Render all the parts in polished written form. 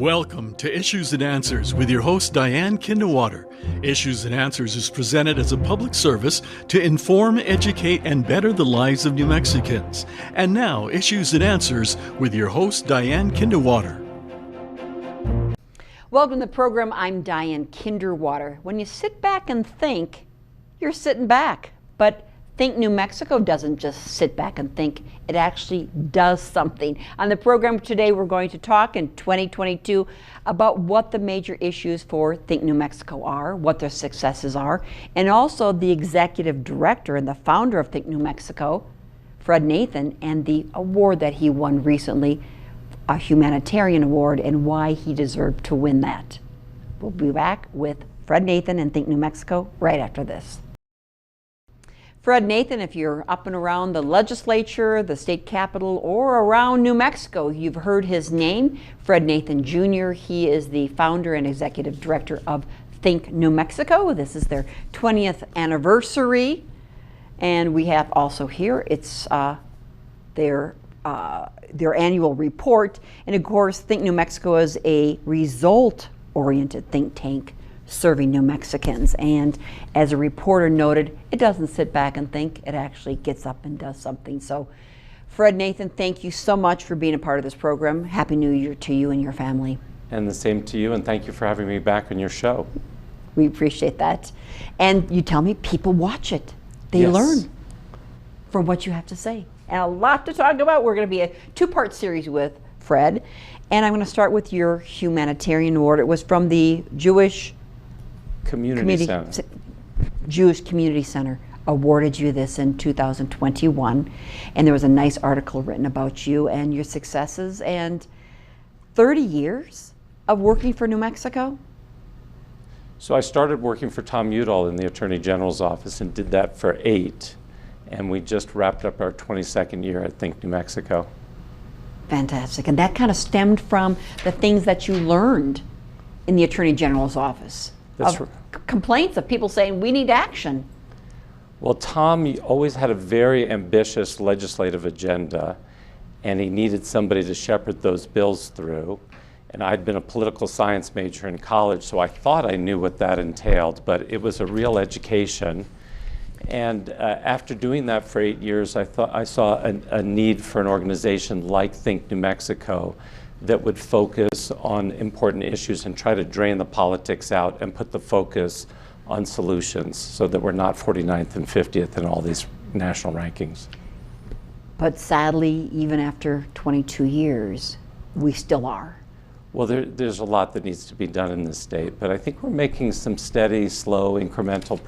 Welcome to Issues and Answers with your host Diane Kinderwater. Issues and Answers is presented as a public service to inform, educate, and better the lives of New Mexicans. And now, Issues and Answers with your host Diane Kinderwater. Welcome to the program. I'm Diane Kinderwater. When you sit back and think, you're sitting back. But Think New Mexico doesn't just sit back and think, it actually does something. On the program today, we're going to talk in 2022 about what the major issues for Think New Mexico are, what their successes are, and also the executive director and the founder of Think New Mexico, Fred Nathan, and the award that he won recently, a Humanitarian award, and why he deserved to win that. We'll be back with Fred Nathan and Think New Mexico right after this. Fred Nathan, if you're up and around the legislature, the state capitol, or around New Mexico, you've heard his name, Fred Nathan Jr. He is the founder and executive director of Think New Mexico. This is their 20th anniversary. And we have also here, it's their annual report. And of course, Think New Mexico is a result-oriented think tank serving New Mexicans. And as a reporter noted, it doesn't sit back and think, it actually gets up and does something. So Fred Nathan, thank you so much for being a part of this program. Happy New Year to you and your family. And the same to you, and thank you for having me back on your show. We appreciate that. And you tell me people watch it. They Yes. learn from what you have to say. And a lot to talk about. We're going to be a two-part series with Fred. And I'm going to start with your Humanitarian award. It was from the Jewish Community Center. Jewish Community Center awarded you this in 2021, and there was a nice article written about you and your successes and 30 years of working for New Mexico. So I started working for Tom Udall in the Attorney General's office and did that for 8, and we just wrapped up our 22nd year at Think New Mexico. Fantastic. And that kind of stemmed from the things that you learned in the Attorney General's office. That's of complaints of people saying we need action. Well, Tom always had a very ambitious legislative agenda, and he needed somebody to shepherd those bills through. And I'd been a political science major in college, so I thought I knew what that entailed, but it was a real education. And after doing that for 8 years, I saw a need for an organization like Think New Mexico that would focus on important issues and try to drain the politics out and put the focus on solutions so that we're not 49th and 50th in all these national rankings. But sadly, even after 22 years, we still are. Well, there's a lot that needs to be done in this state, but I think we're making some steady, slow, incremental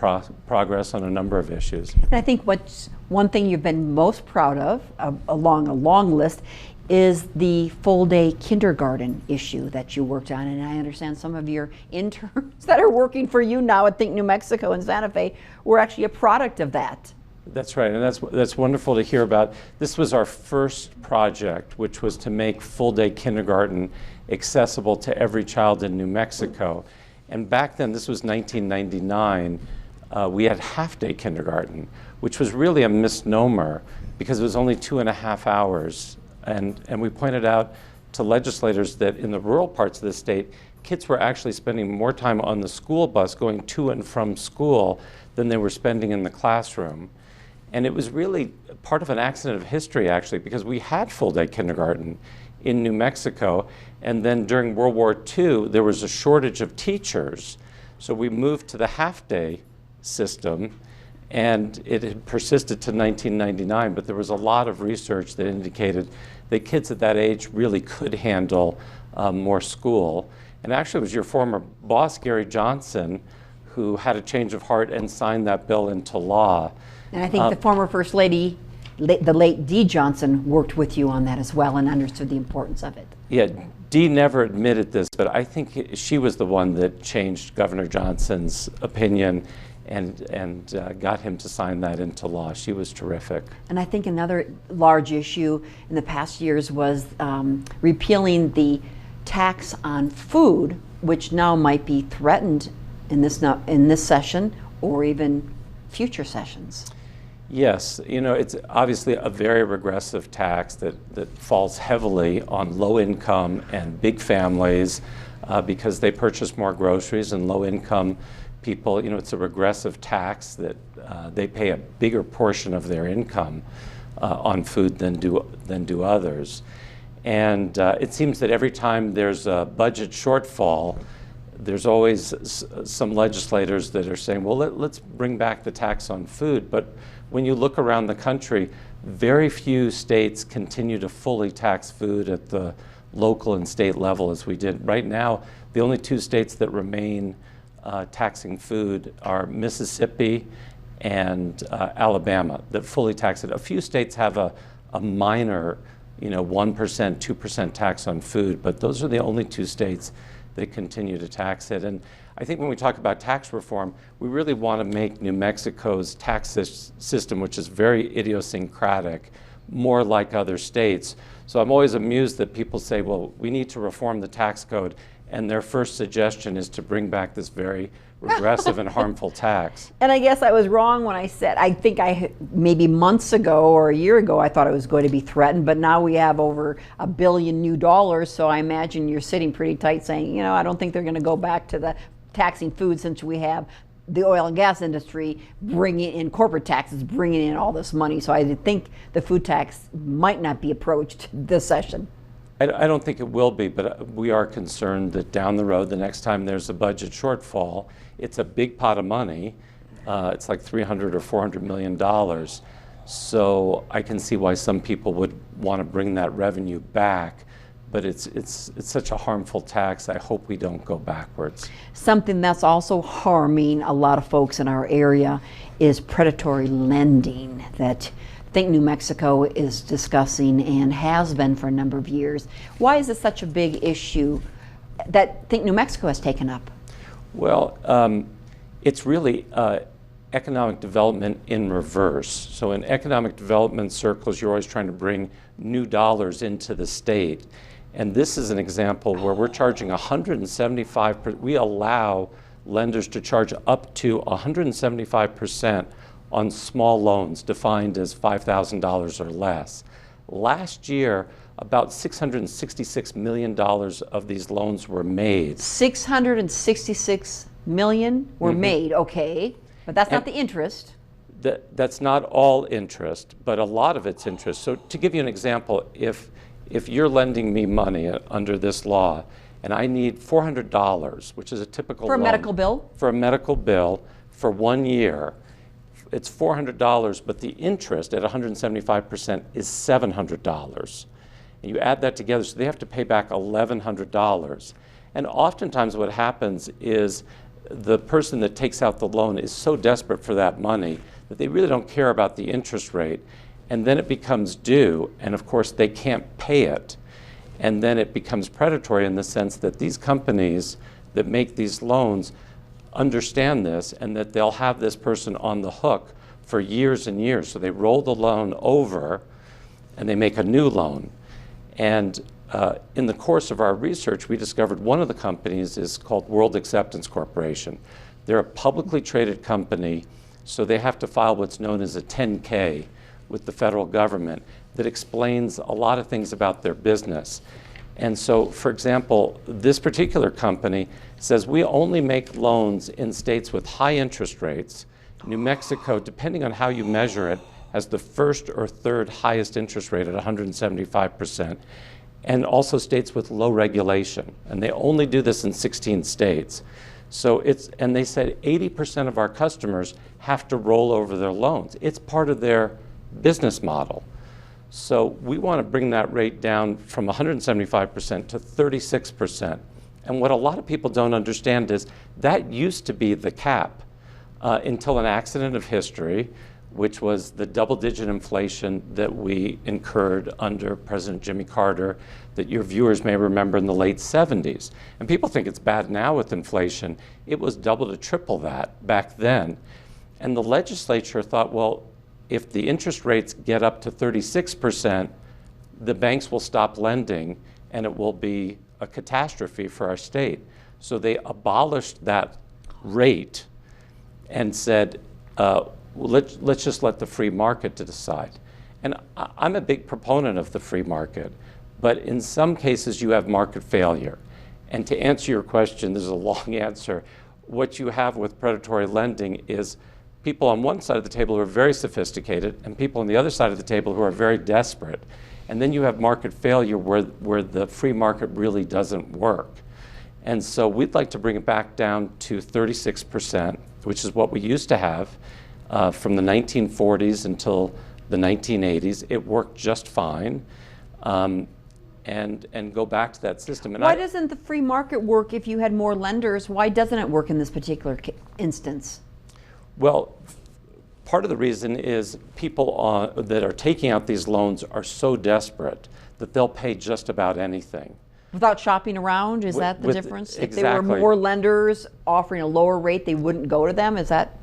progress on a number of issues. And I think what's one thing you've been most proud of, along a long list, is the full-day kindergarten issue that you worked on. And I understand some of your interns that are working for you now at Think New Mexico and Santa Fe were actually a product of that. That's right, and that's wonderful to hear about. This was our first project, which was to make full-day kindergarten accessible to every child in New Mexico. And back then, this was 1999, we had half-day kindergarten, which was really a misnomer because it was only 2.5 hours. And we pointed out to legislators that in the rural parts of the state, kids were actually spending more time on the school bus going to and from school than they were spending in the classroom. And it was really part of an accident of history, actually, because we had full-day kindergarten in New Mexico. And then during World War II, there was a shortage of teachers. So we moved to the half-day system. And it had persisted to 1999, but there was a lot of research that indicated that kids at that age really could handle more school. And actually it was your former boss, Gary Johnson, who had a change of heart and signed that bill into law. And I think the former First Lady, the late Dee Johnson, worked with you on that as well and understood the importance of it. Yeah, Dee never admitted this, but I think she was the one that changed Governor Johnson's opinion and got him to sign that into law. She was terrific. And I think another large issue in the past years was repealing the tax on food, which now might be threatened in this session or even future sessions. Yes, it's obviously a very regressive tax that falls heavily on low income and big families because they purchase more groceries, and low income people, it's a regressive tax that they pay a bigger portion of their income on food than do others. And it seems that every time there's a budget shortfall, there's always some legislators that are saying, well, let's bring back the tax on food. But when you look around the country, very few states continue to fully tax food at the local and state level as we did. Right now, the only two states that remain taxing food are Mississippi and Alabama that fully tax it. A few states have a minor 1%, 2% tax on food, but those are the only two states that continue to tax it. And I think when we talk about tax reform, we really want to make New Mexico's tax system, which is very idiosyncratic, more like other states. So I'm always amused that people say, well, we need to reform the tax code, and their first suggestion is to bring back this very regressive and harmful tax. And I guess I was wrong when I said, I think maybe months ago or a year ago, I thought it was going to be threatened, but now we have over $1 billion new dollars, so I imagine you're sitting pretty tight saying, I don't think they're going to go back to the taxing food since we have the oil and gas industry bringing in corporate taxes, bringing in all this money. So I think the food tax might not be approached this session. I don't think it will be, but we are concerned that down the road, the next time there's a budget shortfall, it's a big pot of money. It's like $300 or $400 million. So I can see why some people would want to bring that revenue back, but it's such a harmful tax. I hope we don't go backwards. Something that's also harming a lot of folks in our area is predatory lending that Think New Mexico is discussing and has been for a number of years. Why is it such a big issue that Think New Mexico has taken up? Well, it's really economic development in reverse. So in economic development circles, you're always trying to bring new dollars into the state. And this is an example where we're charging 175%. We allow lenders to charge up to 175% on small loans defined as $5,000 or less. Last year, about $666 million of these loans were made. 666 million were made, okay, but that's not the interest. That's not all interest, but a lot of it's interest. So to give you an example, if you're lending me money under this law, and I need $400, which is a typical For a loan, medical bill? For a medical bill for 1 year, it's $400, but the interest at 175% is $700. And you add that together, so they have to pay back $1,100. And oftentimes what happens is the person that takes out the loan is so desperate for that money that they really don't care about the interest rate. And then it becomes due, and of course they can't pay it. And then it becomes predatory in the sense that these companies that make these loans understand this and that they'll have this person on the hook for years and years. So they roll the loan over and they make a new loan. And in the course of our research, we discovered one of the companies is called World Acceptance Corporation. They're a publicly traded company, so they have to file what's known as a 10K with the federal government that explains a lot of things about their business. And so, for example, this particular company says we only make loans in states with high interest rates. New Mexico, depending on how you measure it, has the first or third highest interest rate at 175%, and also states with low regulation. And they only do this in 16 states. So and they said 80% of our customers have to roll over their loans. It's part of their business model. So we want to bring that rate down from 175% to 36%. And what a lot of people don't understand is that used to be the cap until an accident of history, which was the double-digit inflation that we incurred under President Jimmy Carter that your viewers may remember in the late 70s. And people think it's bad now with inflation. It was double to triple that back then. And the legislature thought, well, if the interest rates get up to 36%, the banks will stop lending and it will be a catastrophe for our state. So they abolished that rate and said, well, let's just let the free market to decide. And I'm a big proponent of the free market, but in some cases you have market failure. And to answer your question, this is a long answer. What you have with predatory lending is people on one side of the table who are very sophisticated and people on the other side of the table who are very desperate. And then you have market failure where the free market really doesn't work. And so we'd like to bring it back down to 36%, which is what we used to have from the 1940s until the 1980s. It worked just fine. And go back to that system. And why doesn't the free market work if you had more lenders? Why doesn't it work in this particular instance? Well, part of the reason is people that are taking out these loans are so desperate that they'll pay just about anything. Without shopping around, is that the difference? Exactly. If there were more lenders offering a lower rate, they wouldn't go to them? Is that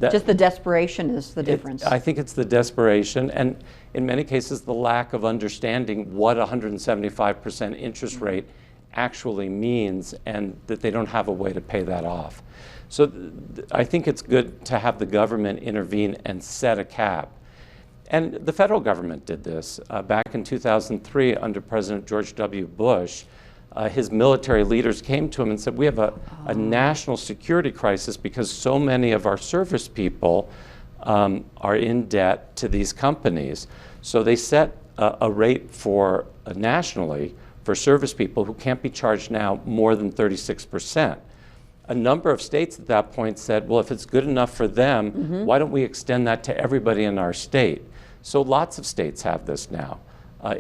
just the desperation is the difference? I think it's the desperation, and in many cases the lack of understanding what 175% interest rate actually means, and that they don't have a way to pay that off. So I think it's good to have the government intervene and set a cap. And the federal government did this back in 2003 under President George W. Bush. His military leaders came to him and said, we have a national security crisis because so many of our service people are in debt to these companies. So they set a rate for nationally for service people who can't be charged now more than 36%. A number of states at that point said, well, if it's good enough for them, why don't we extend that to everybody in our state? So lots of states have this now.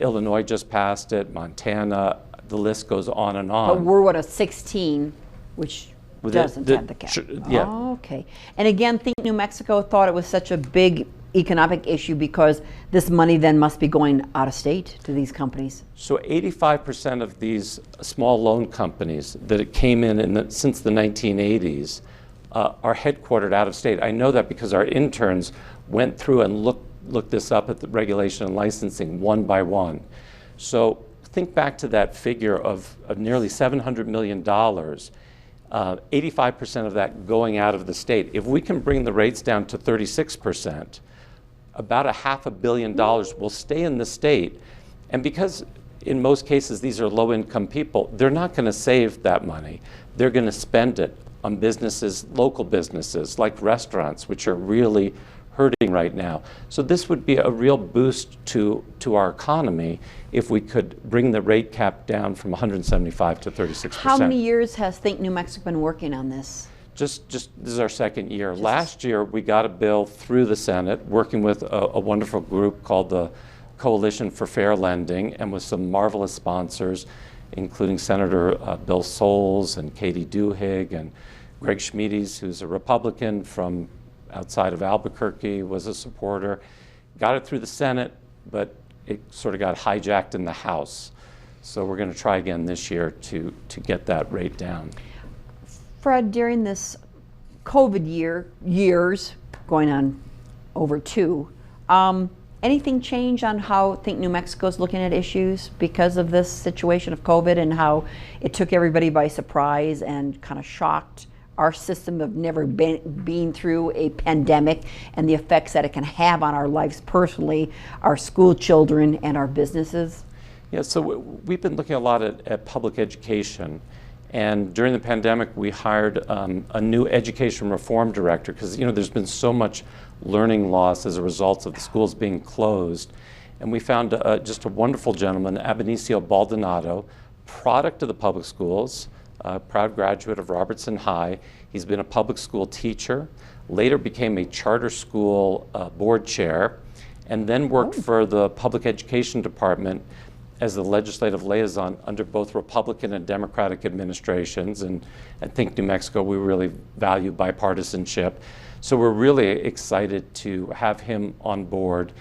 Illinois just passed it, Montana, the list goes on and on. But we're a 16, which doesn't have the cap. Yeah. Oh, okay. And again, think New Mexico thought it was such a big economic issue because this money then must be going out of state to these companies. So 85% of these small loan companies that came in since the 1980s are headquartered out of state. I know that because our interns went through and looked this up at the regulation and licensing one by one. So think back to that figure of nearly $700 million, 85% of that going out of the state. If we can bring the rates down to 36%, about $500 million will stay in the state. And because in most cases these are low-income people, they're not going to save that money. They're going to spend it on businesses, local businesses like restaurants, which are really hurting right now. So this would be a real boost to our economy if we could bring the rate cap down from 175 to 36%. How many years has Think New Mexico been working on this? Just this is our second year. Last year we got a bill through the Senate, working with a wonderful group called the Coalition for Fair Lending, and with some marvelous sponsors, including Senator Bill Soles and Katie Duhigg and Greg Schmiedes, who's a Republican from outside of Albuquerque, was a supporter. Got it through the Senate, but it sort of got hijacked in the House. So we're going to try again this year to get that rate down. Fred, during this COVID years going on over two, anything change on how Think New Mexico is looking at issues because of this situation of COVID and how it took everybody by surprise and kind of shocked our system of never been through a pandemic and the effects that it can have on our lives personally, our school children, and our businesses? Yeah, so we've been looking a lot at public education. And during the pandemic, we hired a new education reform director because, there's been so much learning loss as a result of the schools being closed. And we found just a wonderful gentleman, Benicio Baldonado, product of the public schools, proud graduate of Robertson High. He's been a public school teacher, later became a charter school board chair, and then worked for the public education department as the legislative liaison under both Republican and Democratic administrations. And I think New Mexico, we really value bipartisanship. So we're really excited to have him on board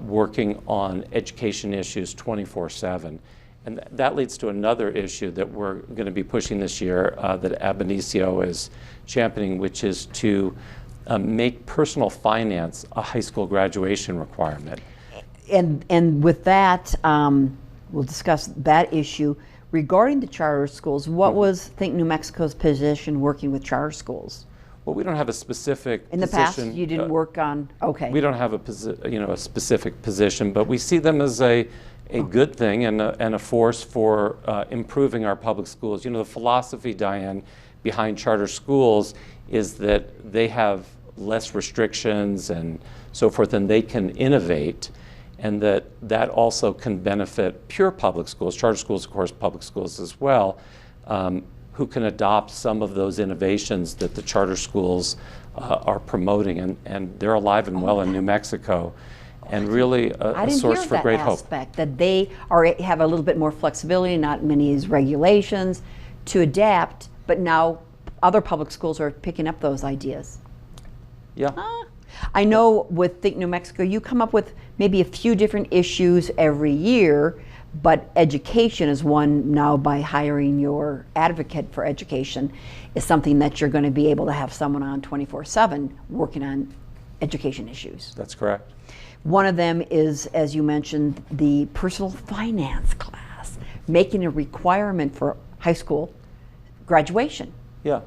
working on education issues 24/7. And that leads to another issue that we're going to be pushing this year that Benicio is championing, which is to make personal finance a high school graduation requirement. And with that, we'll discuss that issue. Regarding the charter schools, what was Think New Mexico's position working with charter schools? Well, we don't have a specific In the past, you didn't work on, okay. We don't have a specific position, but we see them as a good thing and a force for improving our public schools. The philosophy, Diane, behind charter schools is that they have less restrictions and so forth, and they can innovate, and that also can benefit pure public schools, charter schools, of course, public schools as well, who can adopt some of those innovations that the charter schools are promoting, and they're alive and well in New Mexico, and really a source for great hope. Aspect that they have a little bit more flexibility, not many of these regulations to adapt, but now other public schools are picking up those ideas. Yeah. I know with Think New Mexico, you come up with maybe a few different issues every year, but education is one now. By hiring your advocate for education is something that you're going to be able to have someone on 24/7 working on education issues. That's correct. One of them is, as you mentioned, the personal finance class, making a requirement for high school graduation. Yeah.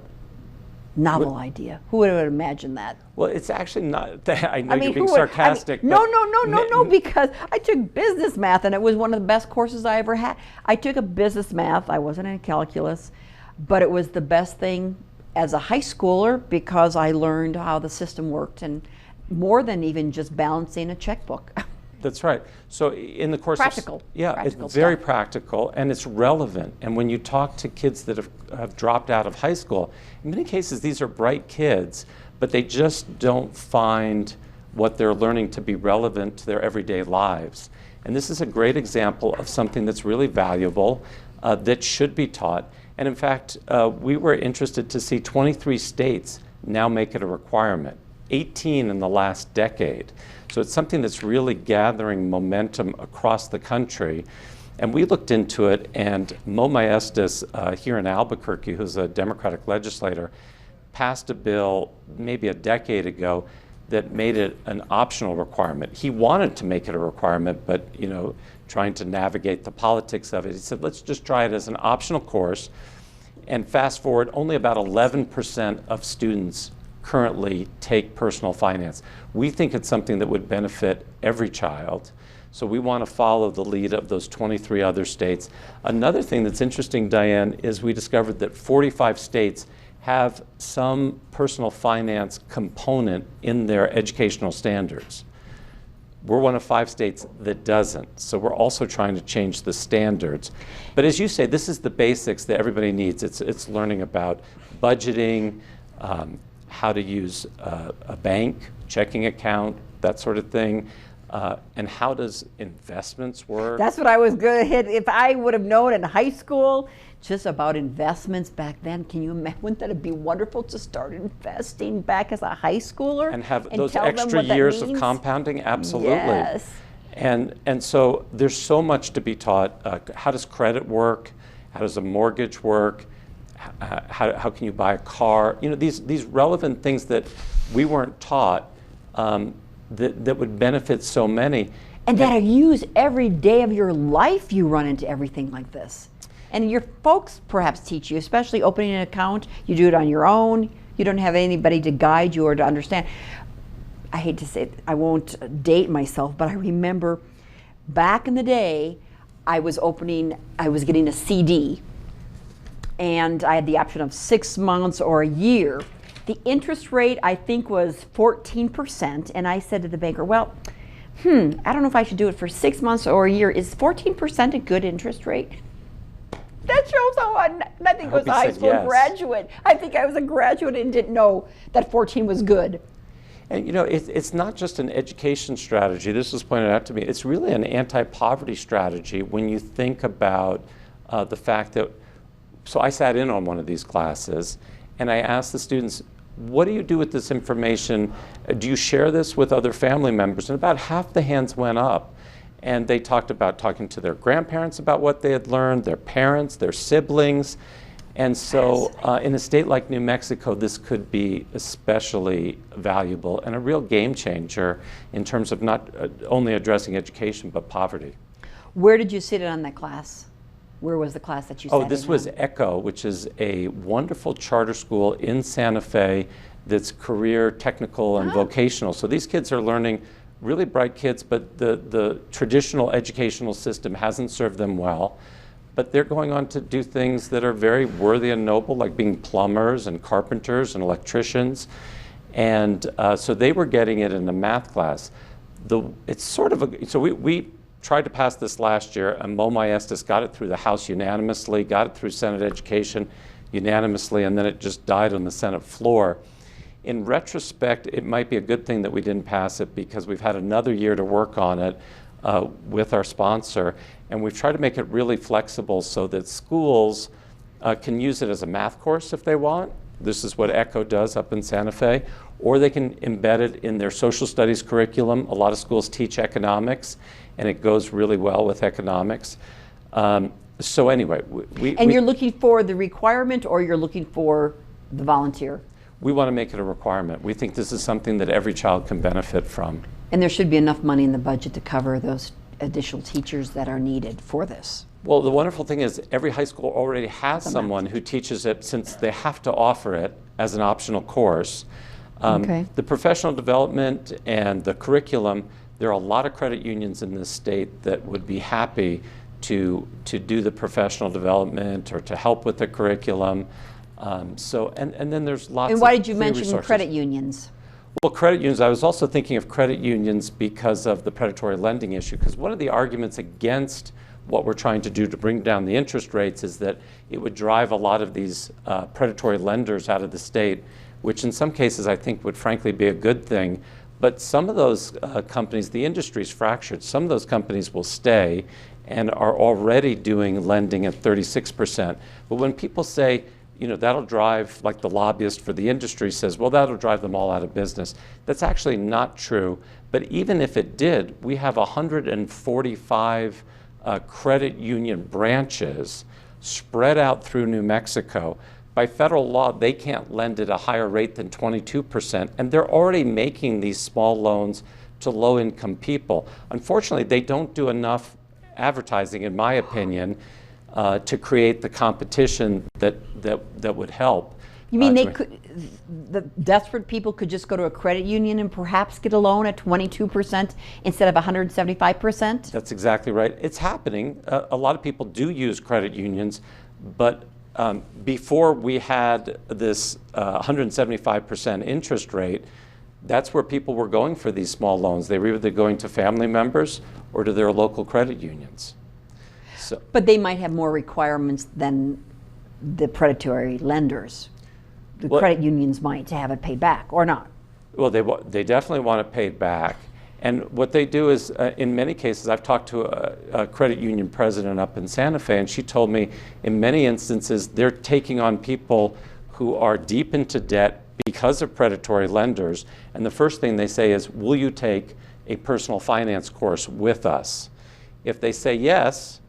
Novel idea. Who would have imagined that? Well, it's actually not. I know you're being sarcastic. No, because I took business math and it was one of the best courses I ever had. I took a business math, I wasn't in calculus, but it was the best thing as a high schooler because I learned how the system worked, and more than even just balancing a checkbook. That's right. So in the course practical. It's very practical and it's relevant. And when you talk to kids that have dropped out of high school, in many cases these are bright kids, but they just don't find what they're learning to be relevant to their everyday lives. And this is a great example of something that's really valuable, that should be taught. And in fact, we were interested to see 23 states now make it a requirement, 18 in the last decade. So it's something that's really gathering momentum across the country. And we looked into it, and Mo Maestas here in Albuquerque, who's a Democratic legislator, passed a bill maybe a decade ago that made it an optional requirement. He wanted to make it a requirement, but trying to navigate the politics of it, he said, let's just try it as an optional course. And fast forward, only about 11% of students currently take personal finance. We think it's something that would benefit every child. So we want to follow the lead of those 23 other states. Another thing that's interesting, Diane, is we discovered that 45 states have some personal finance component in their educational standards. We're one of 5 states that doesn't. So we're also trying to change the standards. But as you say, this is the basics that everybody needs. It's learning about budgeting, how to use a bank, checking account, that sort of thing. And how does investments work? That's what I was going to hit. If I would have known in high school just about investments back then, can you imagine? Wouldn't that be wonderful to start investing back as a high schooler? And have those extra years of compounding? Absolutely. Yes. And so there's so much to be taught. How does credit work? How does a mortgage work? How can you buy a car? These relevant things that we weren't taught that would benefit so many. And that are used every day of your life. You run into everything like this. And your folks perhaps teach you, especially opening an account. You do it on your own. You don't have anybody to guide you or to understand. I hate to say it, I won't date myself, but I remember back in the day, I was getting a CD, and I had the option of 6 months or a year. The interest rate, I think, was 14%, and I said to the banker, well, I don't know if I should do it for 6 months or a year. Is 14% a good interest rate? That shows how I think I was a high school graduate. I think I was a graduate and didn't know that 14 was good. And it's not just an education strategy. This was pointed out to me. It's really an anti-poverty strategy when you think about the fact that, so I sat in on one of these classes and I asked the students, what do you do with this information? Do you share this with other family members? And about half the hands went up. And they talked about talking to their grandparents about what they had learned, their parents, their siblings. And so in a state like New Mexico, this could be especially valuable and a real game changer in terms of not only addressing education, but poverty. Where did you sit in on that class? Where was the class that you sat in? Oh, this was ECHO, which is a wonderful charter school in Santa Fe that's career, technical, and vocational. So these kids are learning, really bright kids, but the traditional educational system hasn't served them well. But they're going on to do things that are very worthy and noble, like being plumbers and carpenters and electricians. And so they were getting it in a math class. It's sort of so we tried to pass this last year, and Mo Maestas got it through the House unanimously, got it through Senate Education unanimously, and then it just died on the Senate floor. In retrospect, it might be a good thing that we didn't pass it, because we've had another year to work on it with our sponsor, and we've tried to make it really flexible so that schools can use it as a math course if they want. This is what ECHO does up in Santa Fe. Or they can embed it in their social studies curriculum. A lot of schools teach economics, and it goes really well with economics. So anyway, you're looking for the requirement, or you're looking for the volunteer? We want to make it a requirement. We think this is something that every child can benefit from. And there should be enough money in the budget to cover those additional teachers that are needed for this. Well, the wonderful thing is every high school already has someone who teaches it, since they have to offer it as an optional course. The professional development and the curriculum, there are a lot of credit unions in this state that would be happy to do the professional development or to help with the curriculum. And then there's lots of And why did you free mention resources. credit unions? Well, credit unions, I was also thinking of credit unions because of the predatory lending issue, because one of the arguments against what we're trying to do to bring down the interest rates is that it would drive a lot of these predatory lenders out of the state, which in some cases I think would frankly be a good thing. But some of those companies, the industry's fractured. Some of those companies will stay and are already doing lending at 36%. But when people say, that'll drive, like the lobbyist for the industry says, well, that'll drive them all out of business. That's actually not true. But even if it did, we have 145 credit union branches spread out through New Mexico. By federal law, they can't lend at a higher rate than 22%, and they're already making these small loans to low-income people. Unfortunately, they don't do enough advertising, in my opinion, to create the competition that would help. You mean the desperate people could just go to a credit union and perhaps get a loan at 22% instead of 175%? That's exactly right. It's happening. A lot of people do use credit unions, but before we had this 175% interest rate, that's where people were going for these small loans. They were either going to family members or to their local credit unions. But they might have more requirements than the predatory lenders. The credit unions might to have it paid back, or not. Well, they definitely want it paid back. And what they do is, in many cases, I've talked to a credit union president up in Santa Fe, and she told me in many instances they're taking on people who are deep into debt because of predatory lenders. And the first thing they say is, will you take a personal finance course with us? If they say yes,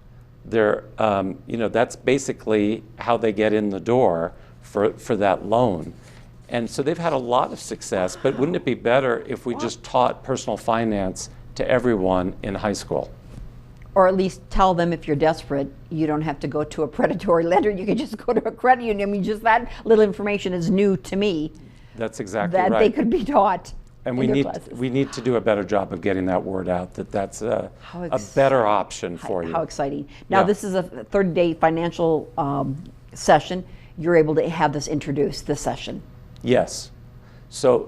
that's basically how they get in the door for that loan. And so they've had a lot of success, but wouldn't it be better if we just taught personal finance to everyone in high school? Or at least tell them, if you're desperate, you don't have to go to a predatory lender, you can just go to a credit union. I mean, just that little information is new to me. That's exactly right. That they could be taught. And we need to do a better job of getting that word out, that's a better option for you. How exciting. Now, this is a 30-day financial session. You're able to have this introduced, this session. Yes. So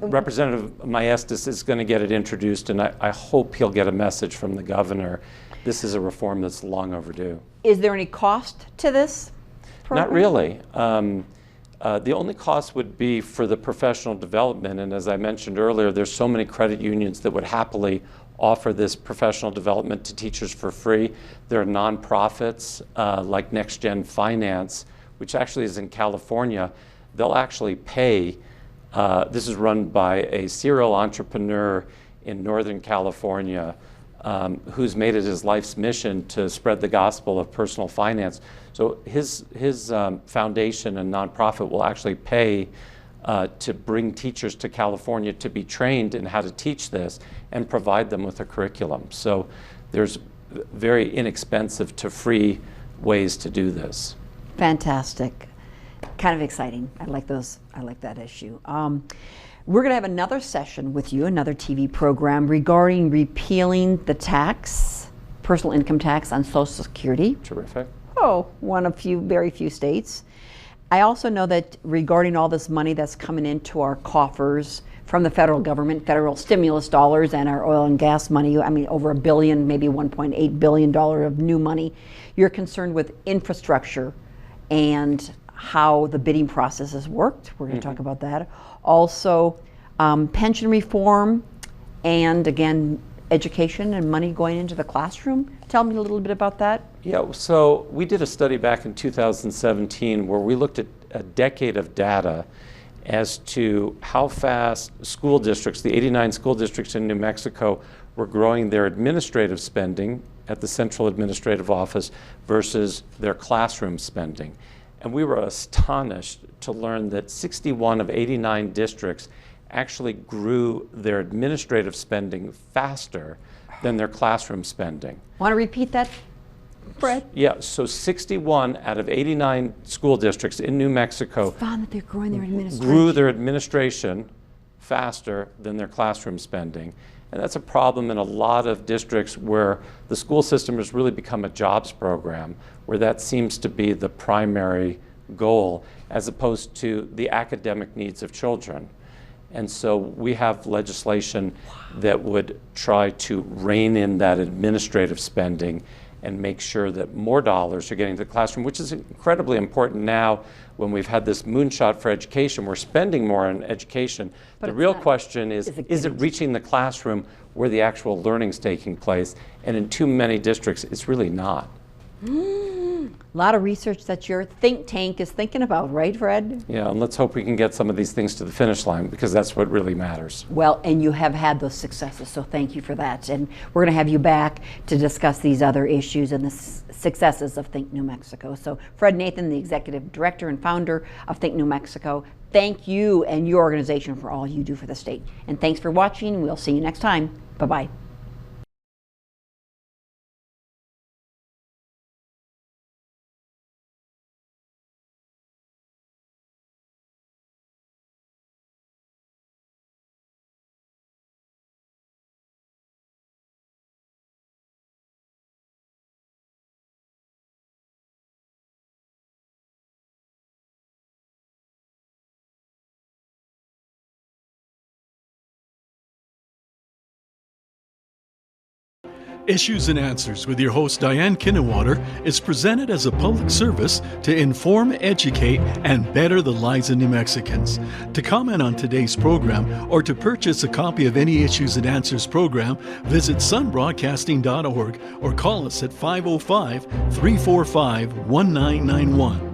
Representative Maestas is going to get it introduced, and I hope he'll get a message from the governor. This is a reform that's long overdue. Is there any cost to this program? Not really. The only cost would be for the professional development, and as I mentioned earlier, there's so many credit unions that would happily offer this professional development to teachers for free. There are nonprofits like Next Gen Finance, which actually is in California. They'll actually pay, this is run by a serial entrepreneur in Northern California who's made it his life's mission to spread the gospel of personal finance. So his foundation and nonprofit will actually pay to bring teachers to California to be trained in how to teach this and provide them with a curriculum. So there's very inexpensive to free ways to do this. Fantastic. kind of exciting. I like those. I like that issue. We're going to have another session with you, another TV program regarding repealing the tax, personal income tax on Social Security. Terrific. Oh, one of very few states. I also know that regarding all this money that's coming into our coffers from the federal government, federal stimulus dollars, and our oil and gas money, I mean, over $1 billion, maybe $1.8 billion of new money, you're concerned with infrastructure and how the bidding process has worked. We're going to talk about that. Also, pension reform, and again, education and money going into the classroom. Tell me a little bit about that. Yeah, so we did a study back in 2017 where we looked at a decade of data as to how fast school districts, the 89 school districts in New Mexico, were growing their administrative spending at the Central Administrative Office versus their classroom spending. And we were astonished to learn that 61 of 89 districts actually grew their administrative spending faster than their classroom spending. Want to repeat that, Fred? Yeah, so 61 out of 89 school districts in New Mexico Found that they're growing their administration. grew their administration faster than their classroom spending. And that's a problem in a lot of districts where the school system has really become a jobs program, where that seems to be the primary goal, as opposed to the academic needs of children. And so we have legislation that would try to rein in that administrative spending and make sure that more dollars are getting to the classroom, which is incredibly important now when we've had this moonshot for education. We're spending more on education. But the real not, question is it reaching the classroom where the actual learning's taking place? And in too many districts, it's really not. A lot of research that your think tank is thinking about, right, Fred? Yeah, and let's hope we can get some of these things to the finish line, because that's what really matters. Well, and you have had those successes, so thank you for that. And we're going to have you back to discuss these other issues and the successes of Think New Mexico. So Fred Nathan, the Executive Director and Founder of Think New Mexico, thank you and your organization for all you do for the state. And thanks for watching. We'll see you next time. Bye-bye. Issues and Answers with your host Diane Kinnewater is presented as a public service to inform, educate, and better the lives of New Mexicans. To comment on today's program or to purchase a copy of any Issues and Answers program, visit sunbroadcasting.org or call us at 505-345-1991.